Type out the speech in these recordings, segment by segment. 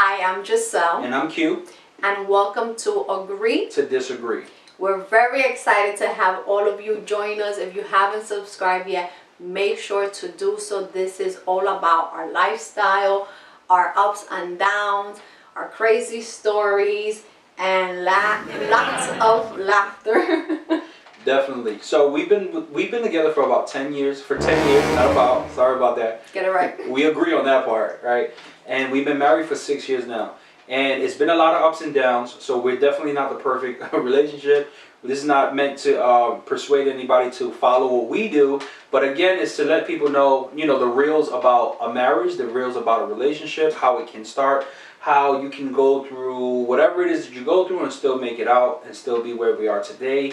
I am Giselle. And I'm Q. And welcome to Agree to Disagree. We're very excited to have all of you join us. If you haven't subscribed yet, make sure to do so. This is all about our lifestyle, our ups and downs, our crazy stories, and lots of laughter. Definitely. So we've been together for about 10 years. For 10 years, not about. Sorry about that. Get it right. We agree on that part, right? And we've been married for 6 years now. And it's been a lot of ups and downs. So we're definitely not the perfect relationship. This is not meant to persuade anybody to follow what we do. But again, it's to let people know, the reals about a marriage, the reals about a relationship, how it can start, how you can go through whatever it is that you go through and still make it out and still be where we are today.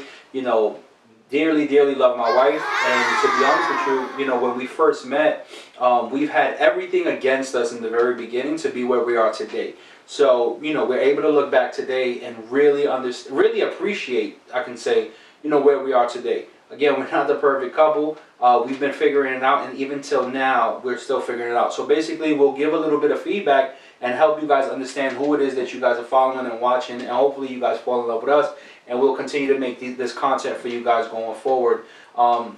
Dearly, dearly love my wife. And to be honest with you, when we first met, we've had everything against us in the very beginning to be where we are today. So, we're able to look back today and really appreciate, I can say, where we are today. Again, we're not the perfect couple. We've been figuring it out, and even till now, we're still figuring it out. So basically, we'll give a little bit of feedback and help you guys understand who it is that you guys are following and watching, and hopefully you guys fall in love with us, and we'll continue to make this content for you guys going forward. I'll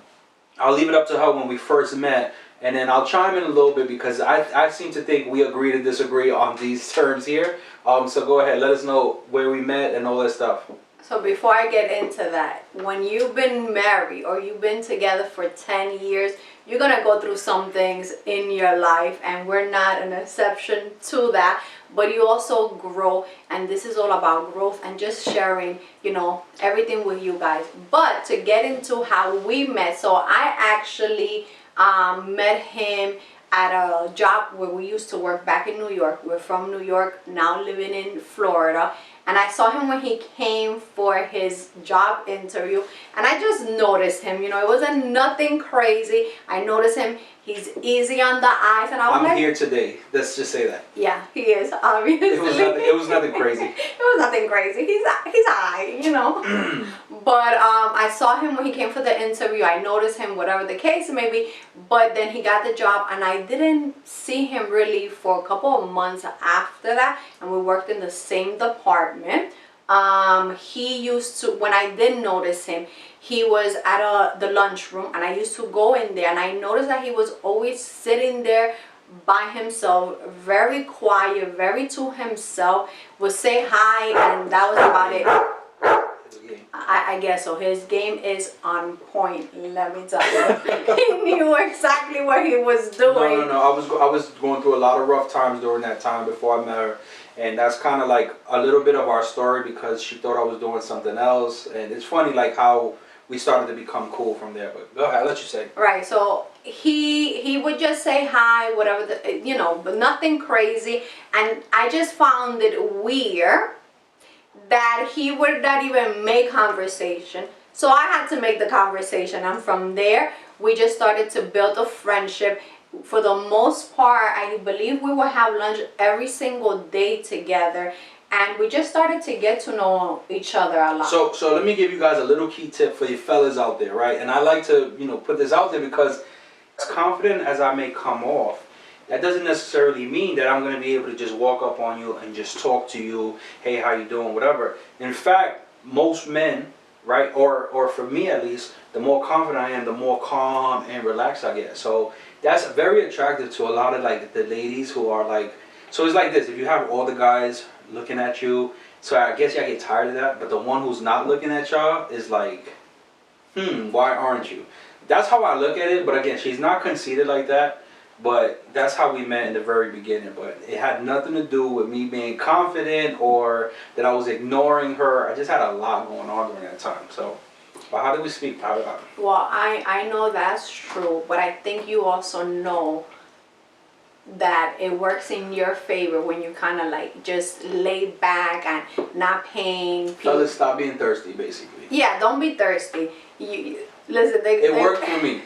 leave it up to her when we first met, and then I'll chime in a little bit because I seem to think we agree to disagree on these terms here. So go ahead, let us know where we met and all that stuff. So before I get into that, when you've been married or you've been together for 10 years, you're going to go through some things in your life, and we're not an exception to that. But you also grow, and this is all about growth and just sharing, everything with you guys. But to get into how we met, so I actually met him at a job where we used to work back in New York. We're from New York, now living in Florida. And I saw him when he came for his job interview, and I just noticed him. It wasn't nothing crazy. I noticed him. He's easy on the eyes, and I'm here today. Let's just say that. Yeah, he is, obviously. It was nothing crazy. It was nothing crazy. He's alright, But I saw him when he came for the interview. I noticed him, whatever the case may be. But then he got the job, and I didn't see him really for a couple of months after that. And we worked in the same department. He used to, when I did notice him, he was at the lunchroom, and I used to go in there, and I noticed that he was always sitting there by himself, very quiet, very to himself, would say hi, and that was about it. I guess so. His game is on point, let me tell you. He knew exactly what he was doing. No. I was going through a lot of rough times during that time before I met her. And that's kind of like a little bit of our story because she thought I was doing something else. And it's funny like how we started to become cool from there. But go ahead, I'll let you say. Right, so he would just say hi, whatever, but nothing crazy. And I just found it weird that he would not even make conversation. So I had to make the conversation, and from there we just started to build a friendship. For the most part, I believe we would have lunch every single day together, and we just started to get to know each other a lot. So let me give you guys a little key tip for you fellas out there, right? And I like to put this out there because as confident as I may come off, that doesn't necessarily mean that I'm going to be able to just walk up on you and just talk to you, hey, how you doing, whatever. In fact, most men, right, or for me at least, the more confident I am, the more calm and relaxed I get. So that's very attractive to a lot of like the ladies who are like, so it's like this, if you have all the guys looking at you, so I guess y'all get tired of that, but the one who's not looking at y'all is like, why aren't you? That's how I look at it, but again, she's not conceited like that. But that's how we met in the very beginning. But it had nothing to do with me being confident or that I was ignoring her. I just had a lot going on during that time. So, but how did we speak? Well, I know that's true. But I think you also know that it works in your favor when you kind of like just lay back and not paying people. Fellas, stop being thirsty, basically. Yeah, don't be thirsty. Listen, it worked for me.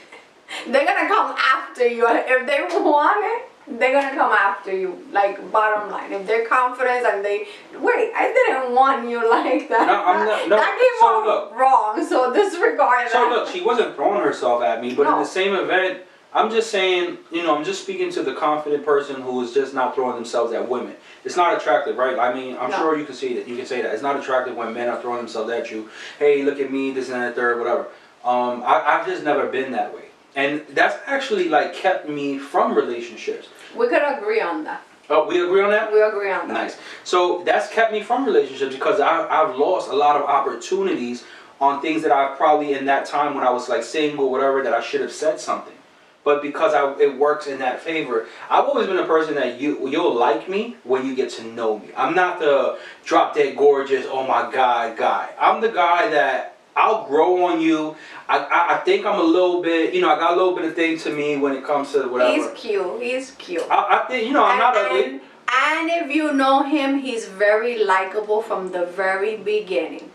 They're gonna come after you if they want it. They're gonna come after you. Like, bottom line, if they're confident and they wait, I didn't want you like that. No, I'm not. No, that came out wrong. So disregard that. So look, she wasn't throwing herself at me, but in the same event, I'm just saying, I'm just speaking to the confident person who is just not throwing themselves at women. It's not attractive, right? I mean, I'm sure you can see that. You can say that. It's not attractive when men are throwing themselves at you. Hey, look at me, this and that, third, whatever. I've just never been that way. And that's actually, like, kept me from relationships. We could agree on that. Oh, we agree on that? We agree on that. Nice. So that's kept me from relationships because I've lost a lot of opportunities on things that I probably in that time when I was like single, whatever, that I should have said something. But because it works in that favor, I've always been a person that you'll like me when you get to know me. I'm not the drop dead gorgeous, oh my God guy. I'm the guy that I'll grow on you. I think I'm a little bit, I got a little bit of thing to me when it comes to whatever. He's cute. He's cute. I think, I'm not ugly. And if you know him, he's very likable from the very beginning.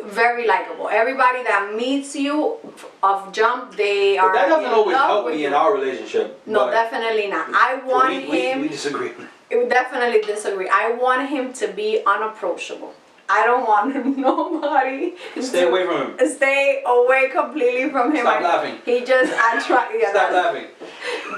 Very likable. Everybody that meets you off jump, they are. But that doesn't always help me you. in our relationship. No, definitely not. I want him. We disagree. We definitely disagree. I want him to be unapproachable. I don't want nobody. Stay away from him. Stay away completely from him. Stop laughing. He just attract. Yeah, Stop laughing.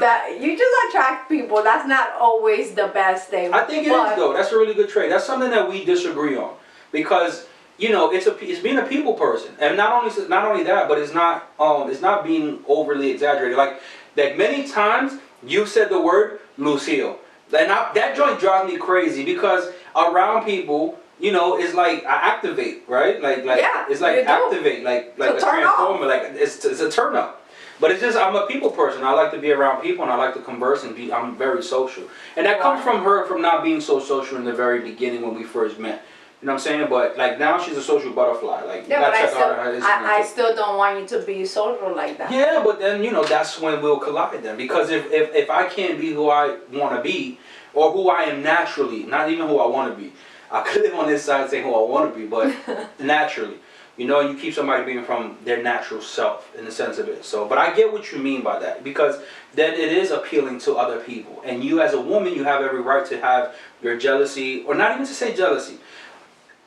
That you just attract people. That's not always the best thing. I think it is though. That's a really good trait. That's something that we disagree on because it's being a people person, and not only that, but it's not being overly exaggerated. Like many times you said the word Lucille, and that joint drives me crazy because around people. It's like I activate, right? Like yeah, it's like activate, like a transformer, like it's a turn up. But it's just I'm a people person. I like to be around people and I like to converse and I'm very social. And that comes from her from not being so social in the very beginning when we first met. You know what I'm saying? But like now she's a social butterfly. Like yeah, but I still don't want you to be social like that. Yeah, but then that's when we'll collide then because if I can't be who I want to be or who I am naturally, not even who I want to be. I could live on this side saying who I want to be, but naturally, you keep somebody being from their natural self in the sense of it. So, but I get what you mean by that because then it is appealing to other people. And you as a woman, you have every right to have your jealousy, or not even to say jealousy.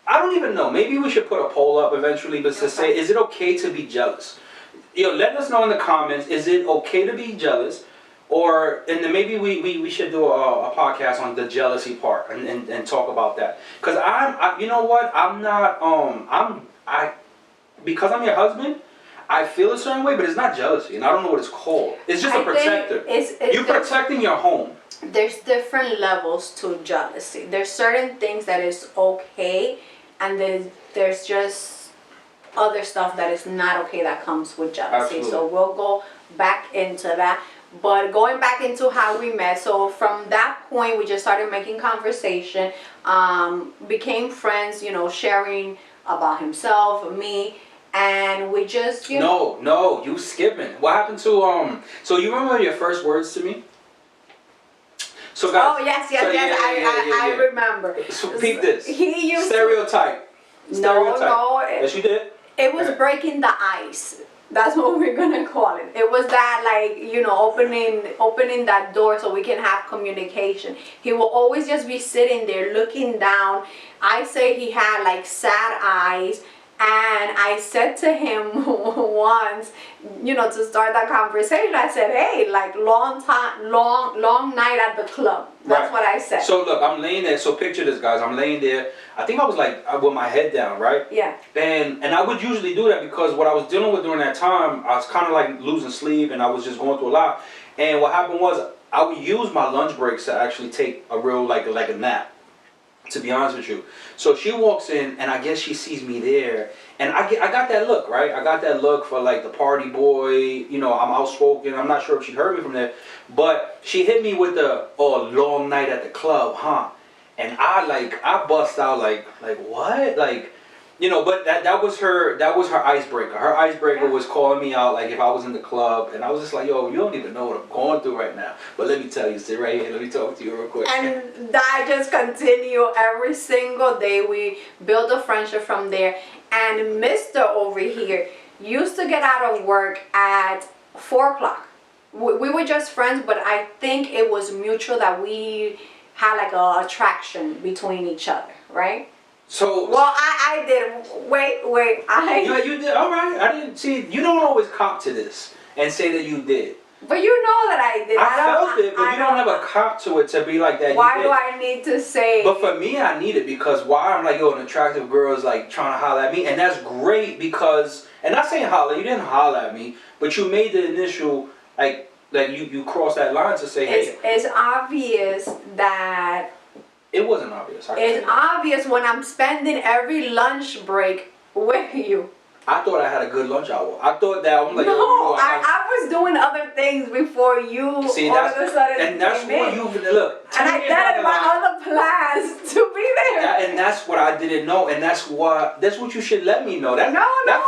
I don't even know. Maybe we should put a poll up eventually, but to say, is it okay to be jealous? Let us know in the comments, is it okay to be jealous? And then maybe we should do a podcast on the jealousy part and talk about that. Because because I'm your husband, I feel a certain way, but it's not jealousy, and I don't know what it's called. It's just a protector. You're protecting your home. There's different levels to jealousy. There's certain things that is okay, and there's just other stuff that is not okay that comes with jealousy. Absolutely. So we'll go back into that. But going back into how we met, so from that point we just started making conversation, became friends, sharing about himself, me, and we just, No, you skipping. What happened to, so you remember your first words to me? So guys, yes, I remember. So peep this. He used Stereotype. No. Yes, you did. It was breaking the ice. That's what we're gonna call it. It was that opening that door so we can have communication. He will always just be sitting there looking down. I say he had like sad eyes. And I said to him once, to start that conversation, I said, hey, like long night at the club. That's what I said. So look, I'm laying there. So picture this, guys. I'm laying there. I think I was like with my head down, right? Yeah. And I would usually do that because what I was dealing with during that time, I was kind of like losing sleep and I was just going through a lot. And what happened was I would use my lunch breaks to actually take a real like a nap. To be honest with you. So she walks in and I guess she sees me there and I got that look, right? I got that look for like the party boy, I'm outspoken. I'm not sure if she heard me from there, but she hit me with the long night at the club, huh? And I bust out like what? But that was her icebreaker. Her icebreaker was calling me out like if I was in the club, and I was just like, yo, you don't even know what I'm going through right now. But let me tell you, sit right here, let me talk to you real quick. And that just continued every single day. We built a friendship from there. And Mr. over here used to get out of work at 4 o'clock. We were just friends, but I think it was mutual that we had like a attraction between each other, right? So well, I did. Wait. Yeah, you did. All right. I didn't see. You don't always cop to this. and say that you did. But you know that I did. I felt it, but you don't have a cop to it to be like that. Why do I need to say? But for me, I need it because why? I'm like, yo, an attractive girl is like trying to holler at me, and that's great because, and not saying holler, you didn't holler at me, but you made the initial like you crossed that line to say, hey. It's obvious that. It wasn't obvious. It's obvious when I'm spending every lunch break with you. I thought I had a good lunch hour. I thought that I'm like, no, yo, I was doing other things before you see, all of a sudden and that's what you look. And I had my other plans to be there. And that's what I didn't know, and that's what you should let me know. That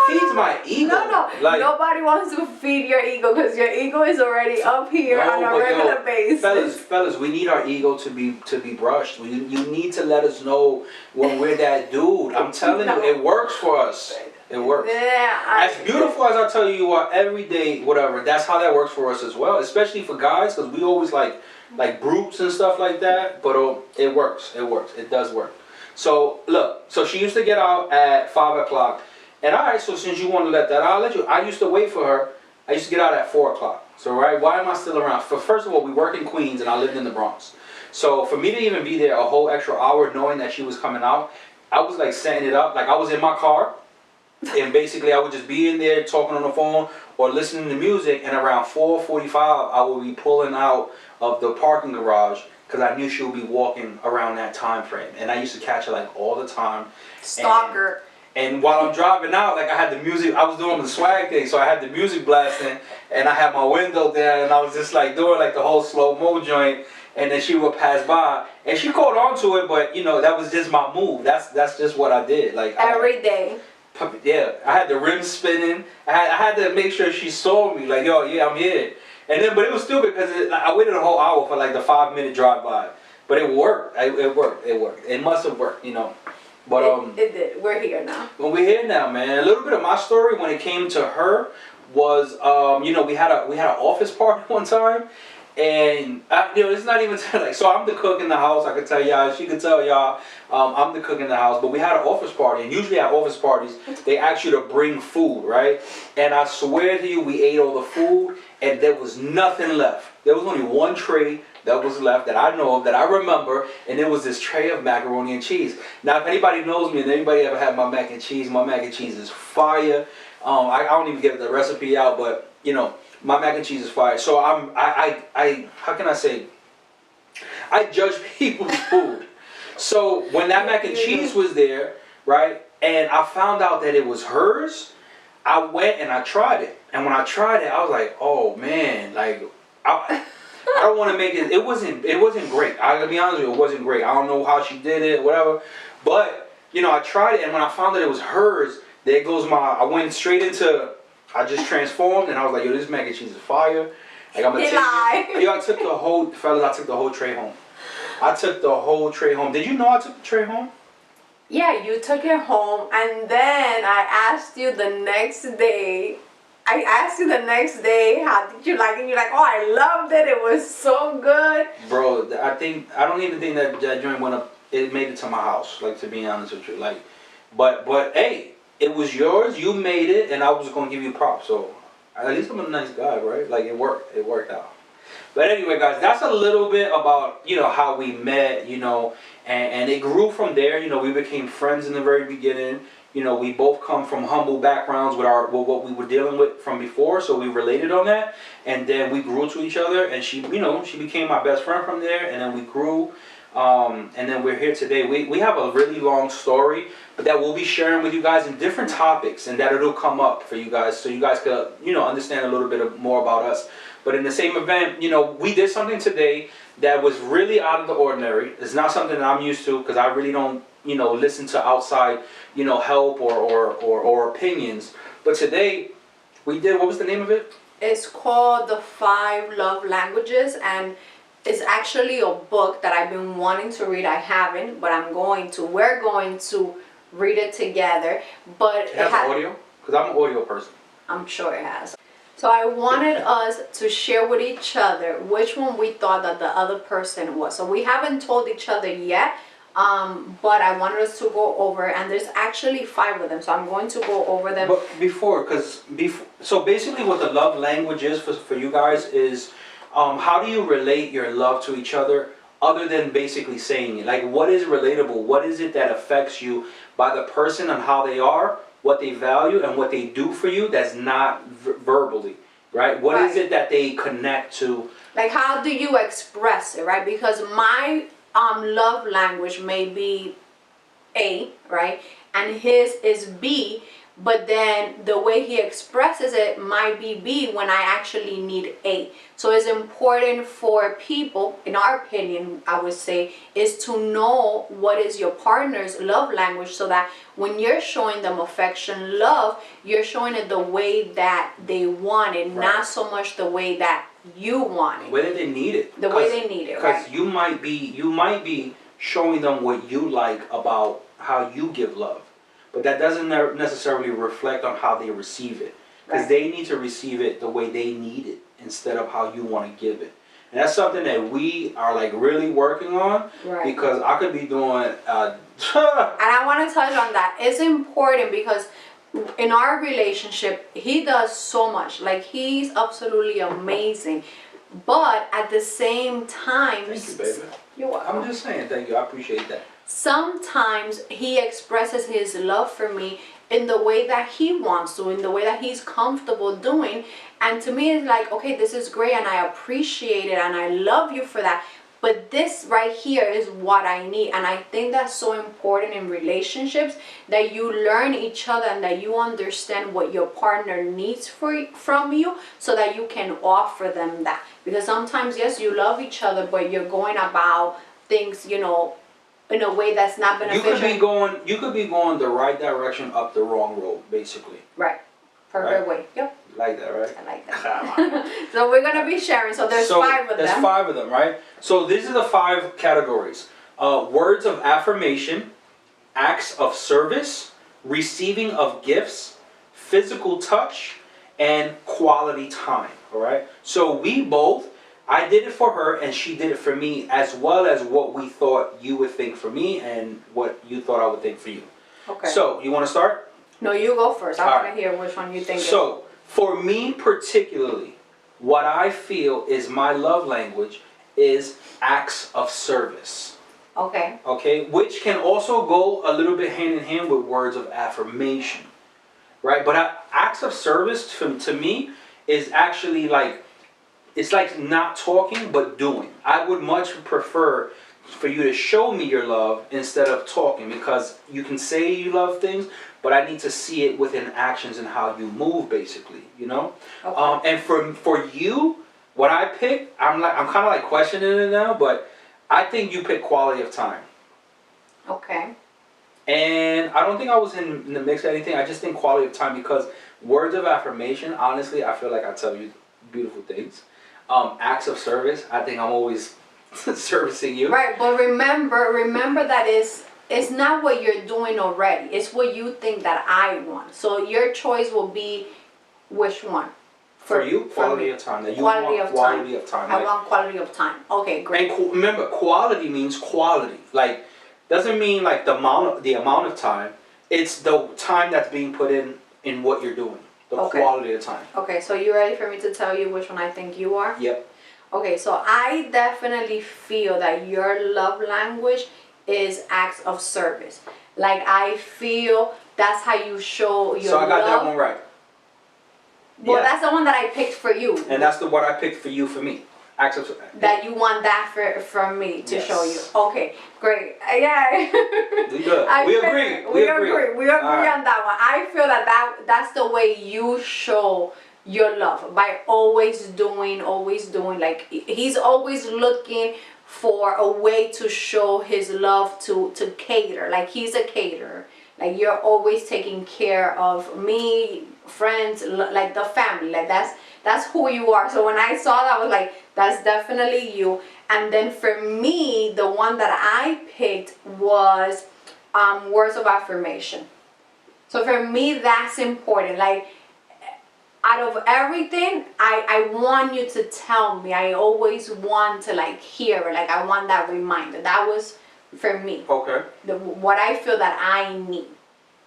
feeds my ego. No, like, nobody wants to feed your ego because your ego is already up here on a regular basis. Fellas, we need our ego to be brushed. You need to let us know when we're that dude. I'm telling you, it works for us. It works. Yeah, as beautiful as I tell you are every day, whatever, that's how that works for us as well. Especially for guys, because we always like brutes and stuff like that. But it works. It works. It does work. So look, so she used to get out at 5 o'clock. And alright, so since you want to let that, I'll let you. I used to wait for her. I used to get out at 4 o'clock. So right, why am I still around? First of all, we work in Queens and I lived in the Bronx. So for me to even be there a whole extra hour knowing that she was coming out, I was like setting it up. Like I was in my car. And basically, I would just be in there talking on the phone or listening to music. And around 4:45, I would be pulling out of the parking garage because I knew she would be walking around that time frame. And I used to catch her like all the time. Stalker. And while I'm driving out, like I had the music. I was doing the swag thing, so I had the music blasting, and I had my window down, and I was just like doing like the whole slow mo joint. And then she would pass by, and she caught on to it. But you know, that was just my move. That's just what I did. Like every day. Yeah, I had the rims spinning. I had to make sure she saw me. Like, yo, yeah, I'm here. And then, but it was stupid because I waited a whole hour for like the 5-minute drive by. But it worked. It worked. It must have worked, you know. But it did. We're here now. Well, we're here now, man. A little bit of my story when it came to her was, you know, we had an office party one time. And you know, it's not even like, so I'm the cook in the house. I could tell y'all, she could tell y'all, I'm the cook in the house. But we had an office party, and usually at office parties, they ask you to bring food, right? And I swear to you, we ate all the food, and there was nothing left. There was only one tray that was left that I know of, that I remember, and it was this tray of macaroni and cheese. Now, if anybody knows me, and anybody ever had my mac and cheese is fire. I don't even get the recipe out, but you know. My mac and cheese is fire. So I how can I say? I judge people's food. So when that mac and cheese was there, right, and I found out that it was hers, I went and I tried it. And when I tried it, I was like, oh man, like I don't want to make it. It wasn't great. I gotta be honest with you, it wasn't great. I don't know how she did it, whatever. But you know, I tried it, and when I found that it was hers, there goes I went straight into. I just transformed, and I was like, yo, this mac and cheese is fire. Like, I'm gonna take it. Yo, I took the whole tray home. I took the whole tray home. Did you know I took the tray home? Yeah, you took it home, and then I asked you the next day, how did you like it? You're like, oh, I loved it. It was so good. Bro, I don't even think that joint went up. It made it to my house, like, to be honest with you. Like, but hey. It was yours, you made it, and I was going to give you props. So, at least I'm a nice guy, right? Like, it worked. It worked out. But anyway, guys, that's a little bit about, you know, how we met, you know, and it grew from there. You know, we became friends in the very beginning. You know, we both come from humble backgrounds with what we were dealing with from before, so we related on that. And then we grew to each other, and she became my best friend from there, and then we grew. And then we're here today. We have a really long story, but that we'll be sharing with you guys in different topics, and that it'll come up for you guys, so you guys could, you know, understand a little bit more about us. But in the same event, you know, we did something today that was really out of the ordinary. It's not something that I'm used to, because I really don't, you know, listen to outside, you know, help or opinions. But today, we did, what was the name of it? It's called The 5 Love Languages, and it's actually a book that I've been wanting to read. I haven't, but we're going to read it together. But it has audio? Because I'm an audio person. I'm sure it has. So I wanted us to share with each other which one we thought that the other person was. So we haven't told each other yet But I wanted us to go over, and there's actually 5 of them, so I'm going to go over them. But so basically what the love language is for you guys is, how do you relate your love to each other than basically saying it? Like, what is relatable? What is it that affects you by the person and how they are, what they value, and what they do for you that's not verbally, right? What is it that they connect to? Like, how do you express it, right? Because my love language may be A, right? And his is B, but then the way he expresses it might be B when I actually need A. So it's important for people, in our opinion, I would say, is to know what is your partner's love language, so that when you're showing them affection, love, you're showing it the way that they want it, not so much the way that you want it. The way that they need it. The way they need it, right? Because you might be showing them what you like about how you give love, but that doesn't necessarily reflect on how they receive it, because they need to receive it the way they need it instead of how you want to give it. And that's something that we are like really working on, because I could be doing and I want to touch on that. It's important because in our relationship, he does so much. Like, he's absolutely amazing, but at the same time, thank you, baby. You're welcome. I'm just saying thank you. I appreciate that. Sometimes he expresses his love for me in the way that he wants to, in the way that he's comfortable doing. And to me, it's like, okay, this is great, and I appreciate it, and I love you for that. But this right here is what I need. And I think that's so important in relationships, that you learn each other and that you understand what your partner needs from you, so that you can offer them that. Because sometimes, yes, you love each other, but you're going about things, you know, in a way that's not beneficial. You could be going the right direction up the wrong road, basically. Right. Perfect way. Yep. You like that, right? I like that. So we're gonna be sharing. So there's 5 of them. There's 5 of them, right? So these are the 5 categories: words of affirmation, acts of service, receiving of gifts, physical touch, and quality time. All right. So I did it for her and she did it for me, as well as what we thought you would think for me and what you thought I would think for you. Okay. So you want to start? No, you go first. I want to hear which one you think. So for me particularly, what I feel is my love language is acts of service. Okay. Okay, which can also go a little bit hand in hand with words of affirmation, right? But acts of service to me is actually like, it's like not talking but doing. I would much prefer for you to show me your love instead of talking, because you can say you love things, but I need to see it within actions and how you move, basically, you know. Okay. And for you, what I picked, I'm kind of like questioning it now, but I think you picked quality of time. Okay. And I don't think I was in the mix of anything. I just think quality of time, because words of affirmation, honestly, I feel like I tell you beautiful things. Acts of service, I think I'm always servicing you. Right, but remember that it's not what you're doing already. It's what you think that I want. So your choice will be which one. For you, quality of time. That you want quality of time. I want quality of time. Okay, great. And remember, quality means quality. Like, doesn't mean like the amount of time. It's the time that's being put in what you're doing. The quality of time. Okay, so you ready for me to tell you which one I think you are? Yep. Okay, so I definitely feel that your love language is acts of service. Like, I feel that's how you show your love. So I got that one right. Well, that's the one that I picked for you. And that's what I picked for you, for me. Acts of service. That you want that from me to show you. Okay, great. Yeah. We good. We agree. We agree on that one. I feel that's the way you show your love, by always doing. Like, he's always looking for a way to show his love, to cater. Like, he's a caterer. Like, you're always taking care of me, friends, like the family. Like, that's who you are. So when I saw that, I was like, that's definitely you. And then for me, the one that I picked was words of affirmation. So for me, that's important. Like, out of everything, I want you to tell me. I always want to, like, hear it. Like, I want that reminder. That was for me. Okay. What I feel that I need.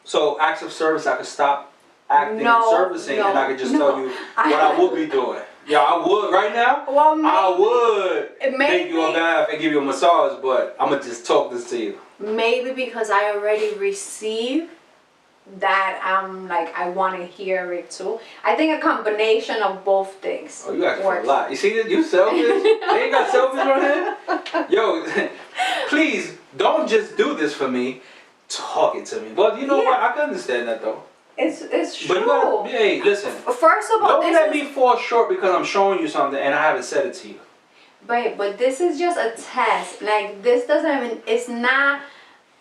So acts of service, I could stop acting and servicing, and I could just tell you what I would be doing. Yeah, I would right now. Well, maybe, I would make you a bath and give you a massage, but I'm gonna just talk this to you. Maybe because I already received that, I'm like, I want to hear it too. I think a combination of both things. Oh, you asking for a lot. You see this? You selfish. They ain't got selfish on here. Yo, please don't just do this for me. Talk it to me. But you know what? I can understand that though. It's true. But you gotta, hey, listen. First of all, don't let me fall short because I'm showing you something and I haven't said it to you. But this is just a test. Like, this doesn't even, it's not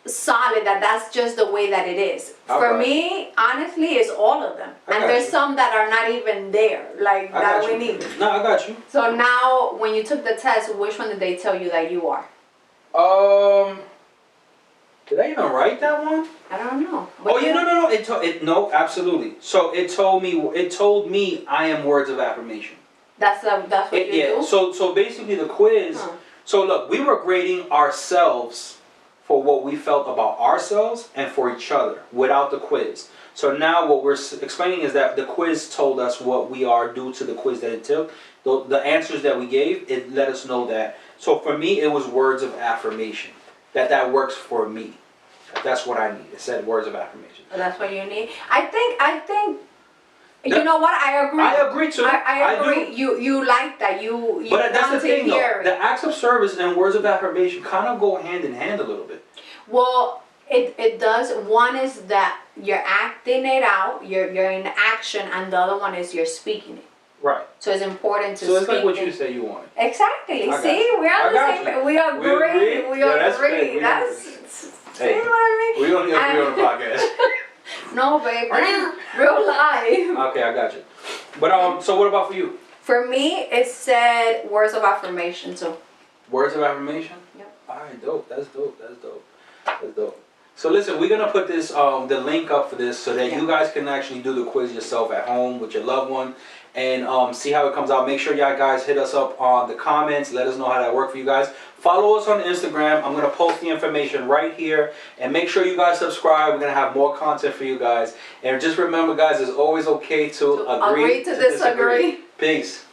solid that's just the way that it is. For me, honestly, it's all of them. And there's some that are not even there, like, that we need. No, I got you. So now, when you took the test, which one did they tell you that you are? Did I even write that one? I don't know. But oh yeah, no. No, absolutely. So it told me I am words of affirmation. That's what you do? So basically the quiz. So look, we were grading ourselves for what we felt about ourselves and for each other without the quiz. So now what we're explaining is that the quiz told us what we are due to the quiz that it took. The answers that we gave, it let us know that. So for me, it was words of affirmation. That works for me. That's what I need. It said words of affirmation. That's what you need. I think. You know what? I agree. I agree too. I agree. Do. You like that. You but that's want the thing, to hear though. it. The acts of service and words of affirmation kind of go hand in hand a little bit. Well, it does. One is that you're acting it out. You're in action, and the other one is you're speaking it. Right. So it's important to speak. So it's like what you say you wanted. Exactly. See, we're on the same. We agree. We agree. That's. See what I mean? We only agree on the podcast. No, babe. Real life. Okay, I got you. But so what about for you? For me, it said words of affirmation too. Words of affirmation? Yep. All right, dope. That's dope. So listen, we're gonna put this the link up for this so that you guys can actually do the quiz yourself at home with your loved one and see how it comes out. Make sure y'all guys hit us up on the comments. Let us know how that worked for you guys. Follow us on Instagram. I'm gonna post the information right here, and make sure you guys subscribe. We're gonna have more content for you guys. And just remember, guys, it's always okay to agree to disagree. Peace.